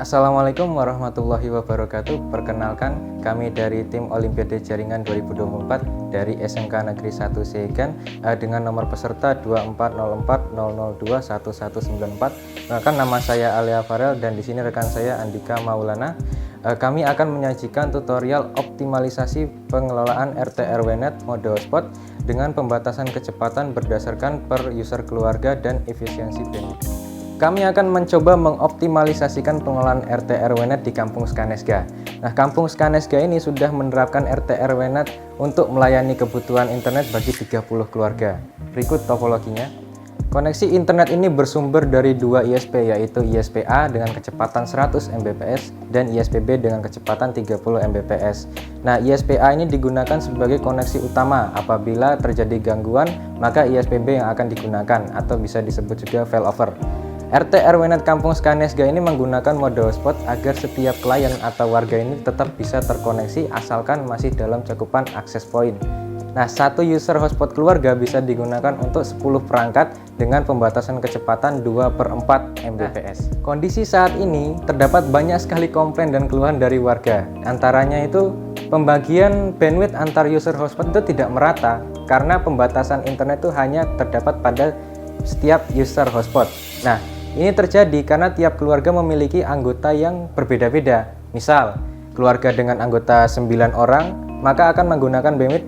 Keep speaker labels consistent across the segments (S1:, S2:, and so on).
S1: Assalamualaikum warahmatullahi wabarakatuh. Perkenalkan, kami dari tim Olimpiade Jaringan 2024 dari SMK Negeri 1 Segan dengan nomor peserta 240400211194. Maka nama saya Alia Farel dan di sini rekan saya Andika Maulana. Kami akan menyajikan tutorial optimalisasi pengelolaan RT/RW-NET mode hotspot dengan pembatasan kecepatan berdasarkan per user keluarga dan efisiensi bandwidth. Kami akan mencoba mengoptimalisasikan pengelolaan RT/RW-NET di Kampung Skanesga. Nah, Kampung Skanesga ini sudah menerapkan RT/RW-NET untuk melayani kebutuhan internet bagi 30 keluarga. Berikut topologinya. Koneksi internet ini bersumber dari dua ISP, yaitu ISP A dengan kecepatan 100 Mbps dan ISP B dengan kecepatan 30 Mbps. Nah, ISP A ini digunakan sebagai koneksi utama. Apabila terjadi gangguan, maka ISP B yang akan digunakan atau bisa disebut juga failover. RT/RW-NET Kampung Skanesga ini menggunakan mode hotspot agar setiap klien atau warga ini tetap bisa terkoneksi asalkan masih dalam cakupan akses point. Nah, satu user hotspot keluarga bisa digunakan untuk 10 perangkat dengan pembatasan kecepatan 2/4 Mbps. Kondisi saat ini terdapat banyak sekali komplain dan keluhan dari warga. Antaranya itu pembagian bandwidth antar user hotspot itu tidak merata karena pembatasan internet itu hanya terdapat pada setiap user hotspot. Nah, ini terjadi karena tiap keluarga memiliki anggota yang berbeda-beda. Misal, keluarga dengan anggota 9 orang, maka akan menggunakan bandwidth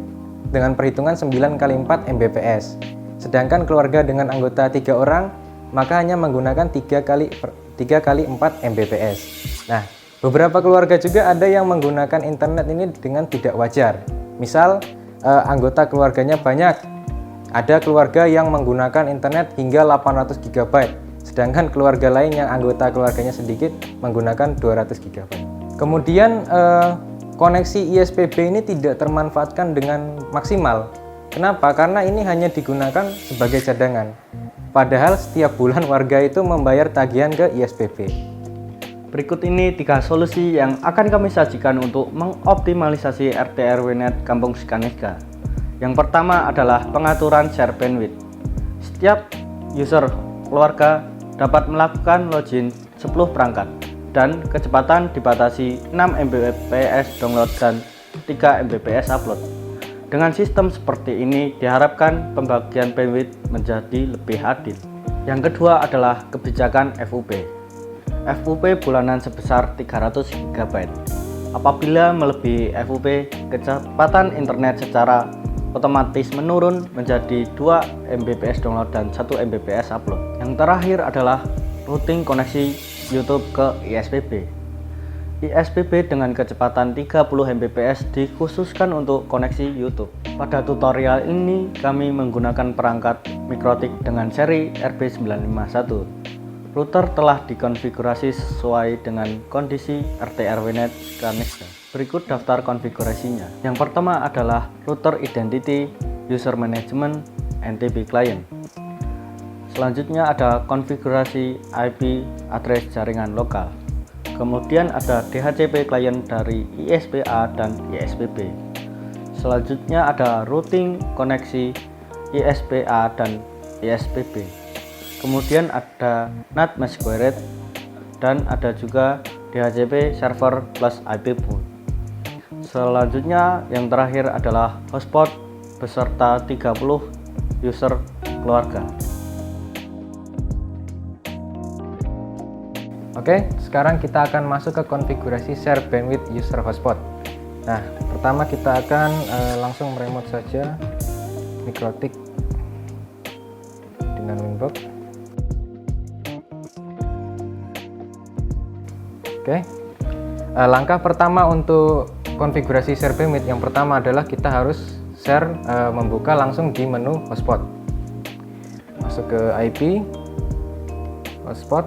S1: dengan perhitungan 9 kali 4 Mbps. Sedangkan keluarga dengan anggota 3 orang, maka hanya menggunakan 3 kali 4 Mbps. Nah, beberapa keluarga juga ada yang menggunakan internet ini dengan tidak wajar. Misal, anggota keluarganya banyak. Ada keluarga yang menggunakan internet hingga 800 GB. Sedangkan keluarga lain yang anggota keluarganya sedikit menggunakan 200 GB. Kemudian koneksi ISP-B ini tidak termanfaatkan dengan maksimal. Kenapa? Karena ini hanya digunakan sebagai cadangan. Padahal setiap bulan warga itu membayar tagihan ke ISP-B.
S2: Berikut ini 3 solusi yang akan kami sajikan untuk mengoptimalisasi RT/RW-NET Kampung Skanesga. Yang pertama adalah pengaturan share bandwidth. Setiap user keluarga dapat melakukan login 10 perangkat dan kecepatan dibatasi 6 Mbps download dan 3 Mbps upload. Dengan sistem seperti ini diharapkan pembagian bandwidth menjadi lebih adil. Yang kedua adalah kebijakan FUP. FUP bulanan sebesar 300 GB. Apabila melebihi FUP, kecepatan internet secara otomatis menurun menjadi 2 Mbps download dan 1 Mbps upload. Yang terakhir adalah routing koneksi YouTube ke ISP-B. ISP-B dengan kecepatan 30 Mbps dikhususkan untuk koneksi YouTube. Pada tutorial ini kami menggunakan perangkat Mikrotik dengan seri RB951. Router telah dikonfigurasi sesuai dengan kondisi RT/RW-NET Skanesga. Berikut daftar konfigurasinya. Yang pertama adalah router identity, user management, NTP client. Selanjutnya ada konfigurasi IP address jaringan lokal. Kemudian ada DHCP client dari ISP A dan ISP B. Selanjutnya ada routing koneksi ISP A dan ISP B. Kemudian ada NAT mesh query dan ada juga DHCP server plus IP pool. Selanjutnya yang terakhir adalah hotspot beserta 30 user keluarga.
S1: Oke, sekarang kita akan masuk ke konfigurasi share bandwidth user hotspot. Nah, pertama kita akan langsung meremote saja Mikrotik dengan Winbox. Oke, langkah pertama untuk konfigurasi share bandwidth yang pertama adalah kita harus membuka langsung di menu hotspot. Masuk ke IP hotspot.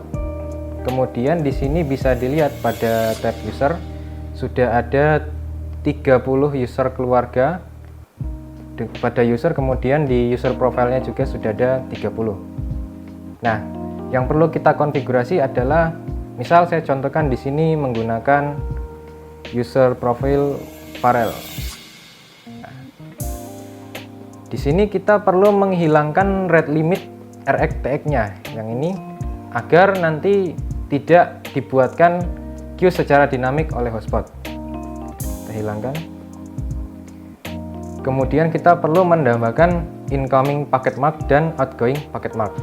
S1: Kemudian di sini bisa dilihat pada tab user sudah ada 30 user keluarga pada user, kemudian di user profile-nya juga sudah ada 30. Nah, yang perlu kita konfigurasi adalah misal saya contohkan di sini menggunakan user profile Farel. Nah, di sini kita perlu menghilangkan rate limit RxTX-nya yang ini agar nanti tidak dibuatkan queue secara dinamik oleh hotspot. Kita hilangkan. Kemudian kita perlu menambahkan incoming packet mark dan outgoing packet mark.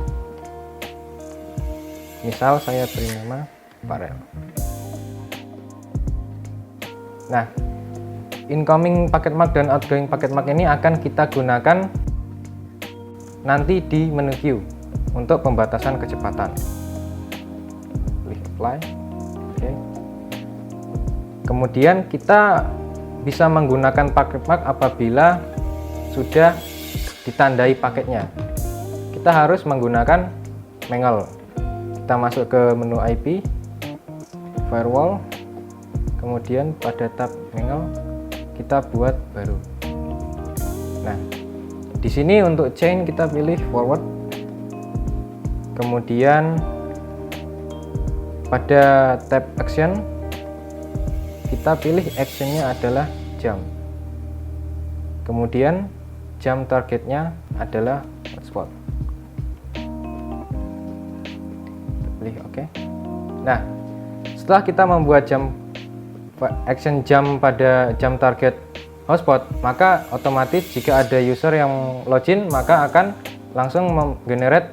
S1: Misal saya beri nama Farel. Nah, incoming packet mark dan outgoing packet mark ini akan kita gunakan nanti di menu queue untuk pembatasan kecepatan. Klik apply. Oke. Kemudian kita bisa menggunakan packet mark apabila sudah ditandai paketnya. Kita harus menggunakan mangle. Kita masuk ke menu IP, firewall, kemudian pada tab mangle kita buat baru. Nah, di sini untuk chain kita pilih forward. Kemudian pada tab action kita pilih actionnya adalah jam. Kemudian jam targetnya adalah hotspot. Pilih oke. Nah, setelah kita membuat action jam pada jam target hotspot, maka otomatis jika ada user yang login maka akan langsung menggenerate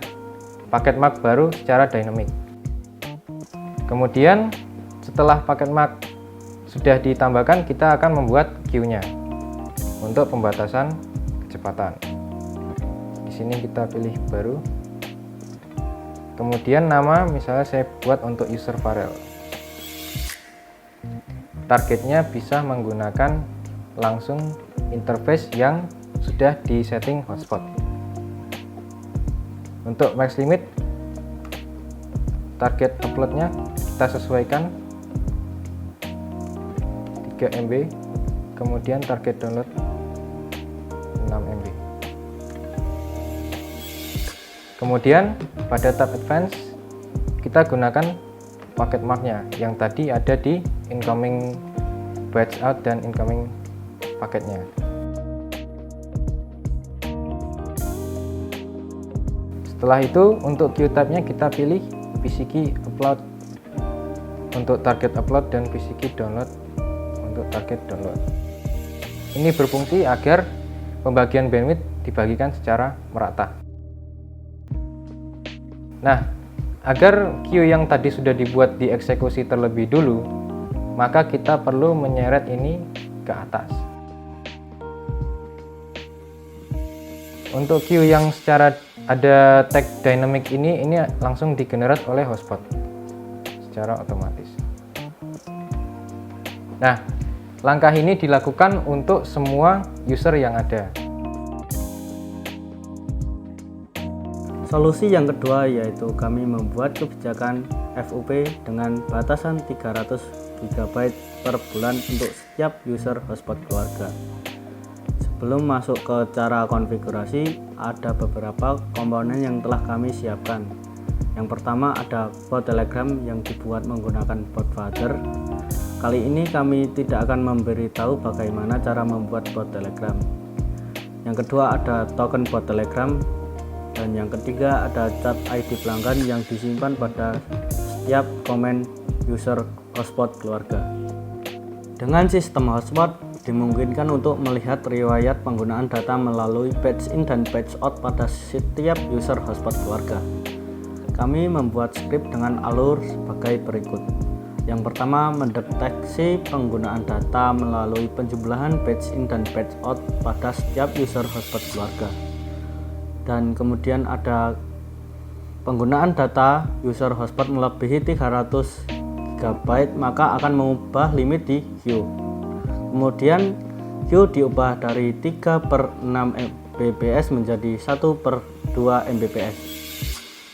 S1: paket mark baru secara dynamic. Kemudian setelah paket mark sudah ditambahkan, kita akan membuat queue-nya untuk pembatasan kecepatan. Di sini kita pilih baru. Kemudian nama misalnya saya buat untuk user Farel. Targetnya bisa menggunakan langsung interface yang sudah disetting hotspot. Untuk max limit target uploadnya kita sesuaikan 3 MB, kemudian target download 6 MB. Kemudian pada tab advance kita gunakan paket marknya yang tadi ada di incoming batch out dan incoming paketnya. Setelah itu untuk queue tabnya kita pilih PCKey upload untuk target upload dan PCKey download untuk target download. Ini berfungsi agar pembagian bandwidth dibagikan secara merata. Nah, agar queue yang tadi sudah dibuat dieksekusi terlebih dulu, maka kita perlu menyeret ini ke atas. Untuk queue yang secara ada tag dynamic ini langsung digenerate oleh hotspot secara otomatis. Nah, langkah ini dilakukan untuk semua user yang ada.
S2: Solusi yang kedua yaitu kami membuat kebijakan FUP dengan batasan 300 GB per bulan untuk setiap user hotspot keluarga. Sebelum masuk ke cara konfigurasi, ada beberapa komponen yang telah kami siapkan. Yang pertama ada bot Telegram yang dibuat menggunakan bot Father. Kali ini kami tidak akan memberitahu bagaimana cara membuat bot Telegram. Yang kedua ada token bot Telegram. Dan yang ketiga ada chat ID pelanggan yang disimpan pada setiap komen user hotspot keluarga. Dengan sistem hotspot dimungkinkan untuk melihat riwayat penggunaan data melalui patch in dan patch out pada setiap user hotspot keluarga. Kami membuat script dengan alur sebagai berikut. Yang pertama, mendeteksi penggunaan data melalui penjumlahan patch in dan patch out pada setiap user hotspot keluarga. Dan kemudian ada penggunaan data user hotspot melebihi 300 GB maka akan mengubah limit di queue. Kemudian queue diubah dari 3/6 Mbps menjadi 1/2 Mbps.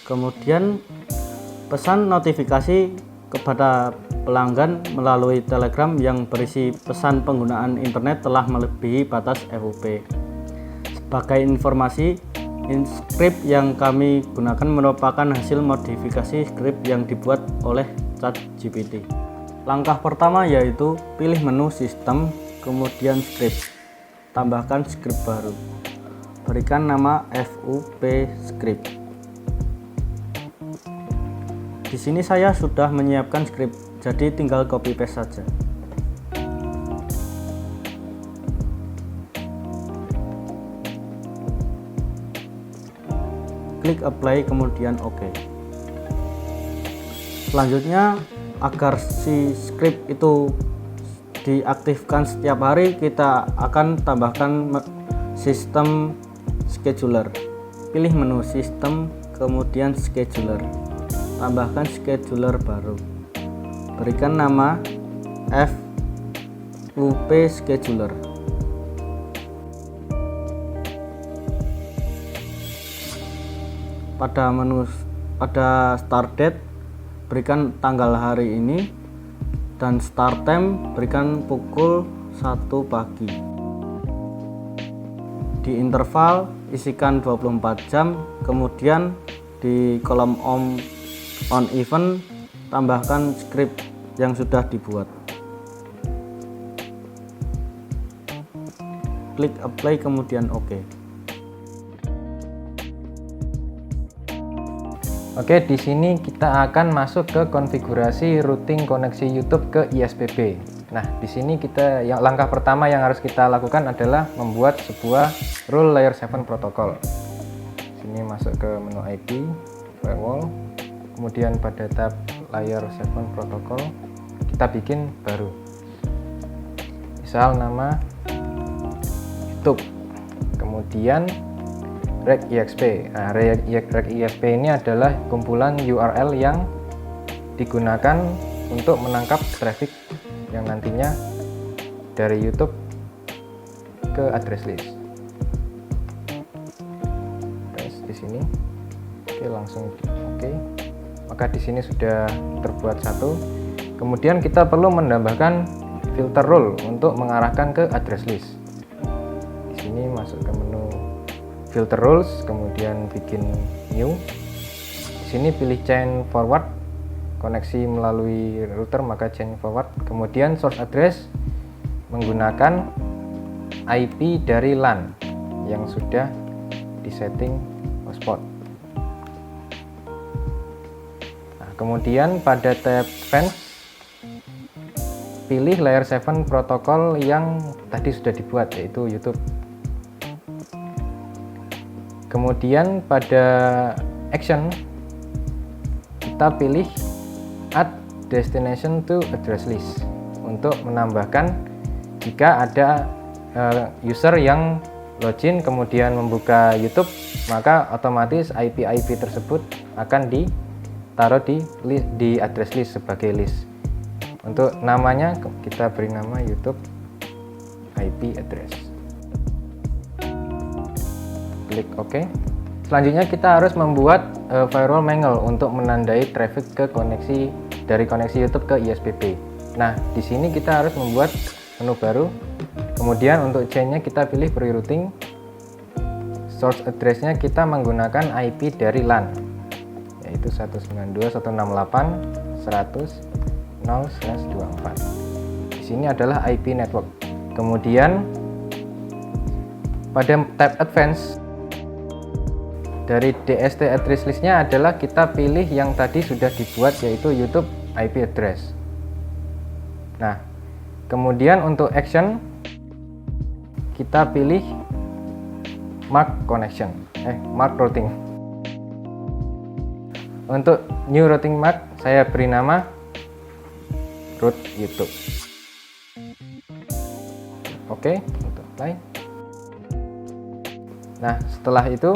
S2: Kemudian pesan notifikasi kepada pelanggan melalui Telegram yang berisi pesan penggunaan internet telah melebihi batas FUP. Sebagai informasi, script yang kami gunakan merupakan hasil modifikasi script yang dibuat oleh ChatGPT. Langkah pertama yaitu pilih menu sistem, kemudian script. Tambahkan script baru. Berikan nama FUP script. Di di sini saya sudah menyiapkan script, jadi tinggal copy paste saja. Klik apply kemudian OK. Selanjutnya agar si script itu diaktifkan setiap hari, kita akan tambahkan sistem scheduler. Pilih menu sistem kemudian scheduler, tambahkan scheduler baru, berikan nama FUP scheduler. Pada start date berikan tanggal hari ini, dan start time berikan pukul 1 pagi. Di interval isikan 24 jam, kemudian di kolom on event tambahkan script yang sudah dibuat. Klik apply kemudian OK.
S1: Oke, di sini kita akan masuk ke konfigurasi routing koneksi YouTube ke ISPB. Nah, di sini langkah pertama yang harus kita lakukan adalah membuat sebuah rule layer 7 protokol. Sini masuk ke menu IP, firewall, kemudian pada tab layer 7 protokol kita bikin baru. Misal nama YouTube, kemudian reg.exp. Nah, reg.exp ini adalah kumpulan URL yang digunakan untuk menangkap traffic yang nantinya dari YouTube ke address list. Terus di sini, oke, langsung oke. Maka di sini sudah terbuat satu. Kemudian kita perlu menambahkan filter rule untuk mengarahkan ke address list. Di sini masuk ke menu filter rules, kemudian bikin new. Di sini pilih chain forward, koneksi melalui router maka chain forward. Kemudian source address menggunakan IP dari LAN yang sudah disetting hotspot. Nah, kemudian pada tab fence pilih layer 7 protokol yang tadi sudah dibuat, yaitu YouTube. Kemudian pada action kita pilih add destination to address list untuk menambahkan jika ada user yang login kemudian membuka YouTube, maka otomatis IP tersebut akan ditaruh di address list sebagai list. Untuk namanya kita beri nama YouTube IP address. Klik OK. Selanjutnya kita harus membuat firewall mangle untuk menandai traffic ke dari koneksi YouTube ke ISPB. Nah, di sini kita harus membuat menu baru. Kemudian untuk chainnya kita pilih pre-routing. Source address-nya kita menggunakan IP dari LAN, yaitu 192.168.100.0/24. Di sini adalah IP network. Kemudian pada tab advance dari DST address list-nya adalah kita pilih yang tadi sudah dibuat, yaitu YouTube IP address. Nah, kemudian untuk action kita pilih mark routing. Untuk new routing mark saya beri nama root YouTube. Oke, untuk apply. Nah, setelah itu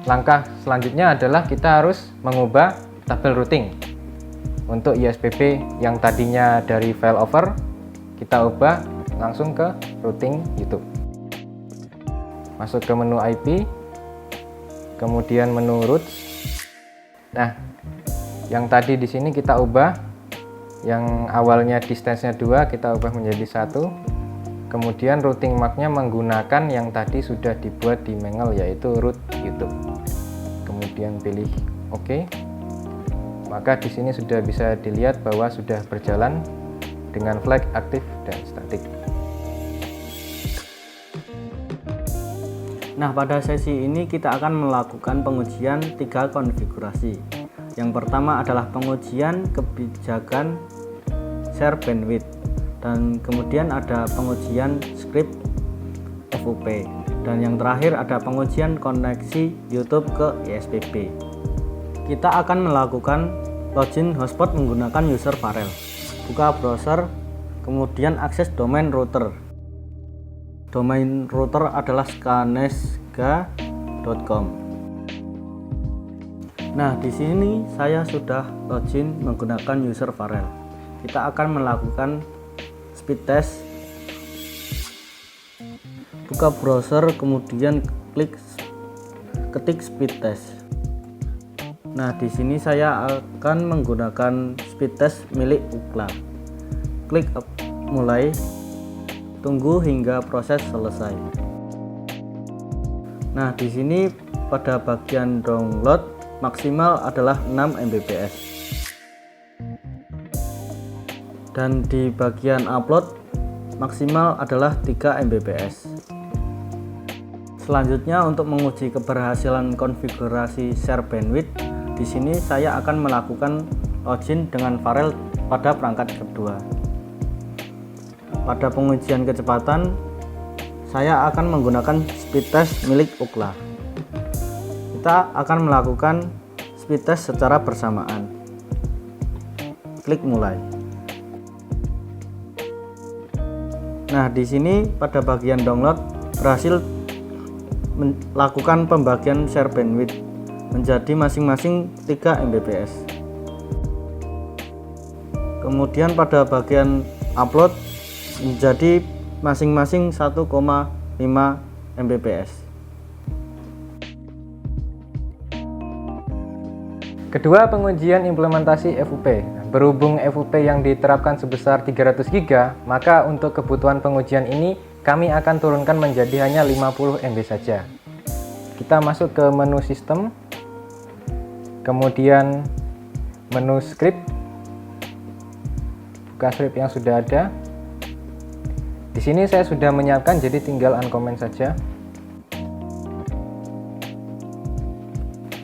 S1: langkah selanjutnya adalah kita harus mengubah tabel routing. Untuk ISPB yang tadinya dari failover, kita ubah langsung ke routing YouTube. Masuk ke menu IP, kemudian menu routes. Nah, yang tadi di sini kita ubah, yang awalnya distance-nya 2 kita ubah menjadi 1. Kemudian routing mark-nya menggunakan yang tadi sudah dibuat di mangle, yaitu root YouTube. Kemudian pilih OK. Maka di sini sudah bisa dilihat bahwa sudah berjalan dengan flag aktif dan statik.
S2: Nah, pada sesi ini kita akan melakukan pengujian 3 konfigurasi. Yang pertama adalah pengujian kebijakan share bandwidth, dan kemudian ada pengujian script FUP, dan yang terakhir ada pengujian koneksi YouTube ke ISPB. Kita akan melakukan login hotspot menggunakan user Farel. Buka browser, kemudian akses domain router. Domain router adalah skanesga.com. Nah, di sini saya sudah login menggunakan user Farel. Kita akan melakukan speed test. Buka browser, kemudian ketik speed test. Nah, di sini saya akan menggunakan speed test milik Ookla. Klik mulai, tunggu hingga proses selesai. Nah, di sini pada bagian download maksimal adalah 6 Mbps. Dan di bagian upload maksimal adalah 3 Mbps. Selanjutnya, untuk menguji keberhasilan konfigurasi share bandwidth, di sini saya akan melakukan login dengan Farel pada perangkat kedua. Pada pengujian kecepatan, saya akan menggunakan speed test milik Ookla. Kita akan melakukan speed test secara bersamaan. Klik mulai. Nah, di sini pada bagian download berhasil melakukan pembagian share bandwidth menjadi masing-masing 3 Mbps. Kemudian pada bagian upload menjadi masing-masing 1,5 Mbps.
S1: Kedua, pengujian implementasi FUP. Berhubung FUP yang diterapkan sebesar 300 GB, maka untuk kebutuhan pengujian ini kami akan turunkan menjadi hanya 50 MB saja. Kita masuk ke menu sistem, kemudian menu script, buka script yang sudah ada. Di sini saya sudah menyiapkan, jadi tinggal uncomment saja.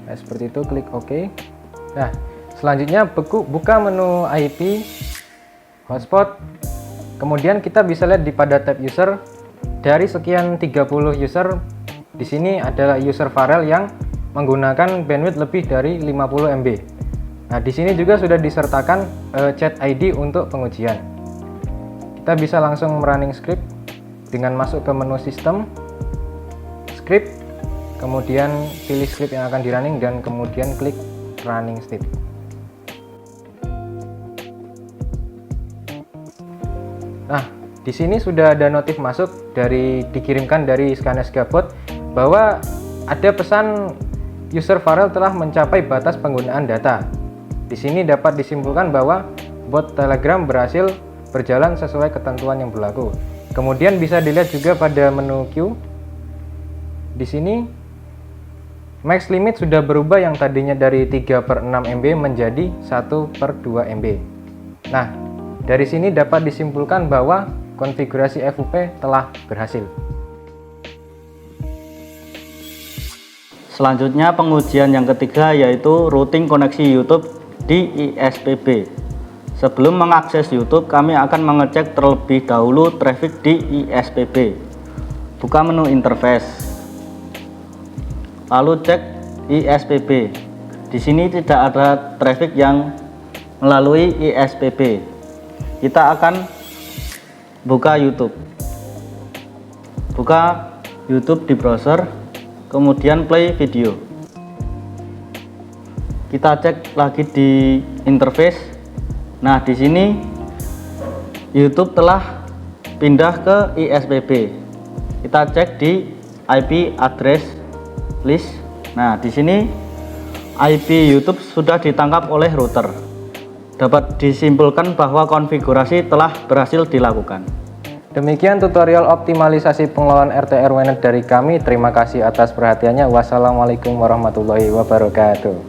S1: Nah, seperti itu, klik OK. Nah, selanjutnya buka menu IP, hotspot. Kemudian kita bisa lihat pada tab user, dari sekian 30 user, di sini adalah user Farel yang menggunakan bandwidth lebih dari 50 MB. Nah, di sini juga sudah disertakan chat ID untuk pengujian. Kita bisa langsung running script dengan masuk ke menu sistem, script, kemudian pilih script yang akan di running dan kemudian klik running script. Nah, di sini sudah ada notif masuk dikirimkan dari Skanesga Bot bahwa ada pesan user Farel telah mencapai batas penggunaan data. Di sini dapat disimpulkan bahwa bot Telegram berhasil berjalan sesuai ketentuan yang berlaku. Kemudian bisa dilihat juga pada menu queue. Di sini max limit sudah berubah yang tadinya dari 3/6 MB menjadi 1/2 MB. Nah, dari sini dapat disimpulkan bahwa konfigurasi FUP telah berhasil.
S2: Selanjutnya, pengujian yang ketiga yaitu routing koneksi YouTube di ISPB. Sebelum mengakses YouTube, kami akan mengecek terlebih dahulu traffic di ISPB. Buka menu interface, lalu cek ISPB. Di sini tidak ada traffic yang melalui ISPB. Kita akan buka YouTube. Buka YouTube di browser, kemudian play video. Kita cek lagi di interface. Nah, di sini YouTube telah pindah ke ISPB. Kita cek di IP address list. Nah, di sini IP YouTube sudah ditangkap oleh router. Dapat disimpulkan bahwa konfigurasi telah berhasil dilakukan.
S1: Demikian tutorial optimalisasi pengelolaan RT RWNet dari kami. Terima kasih atas perhatiannya. Wassalamualaikum warahmatullahi wabarakatuh.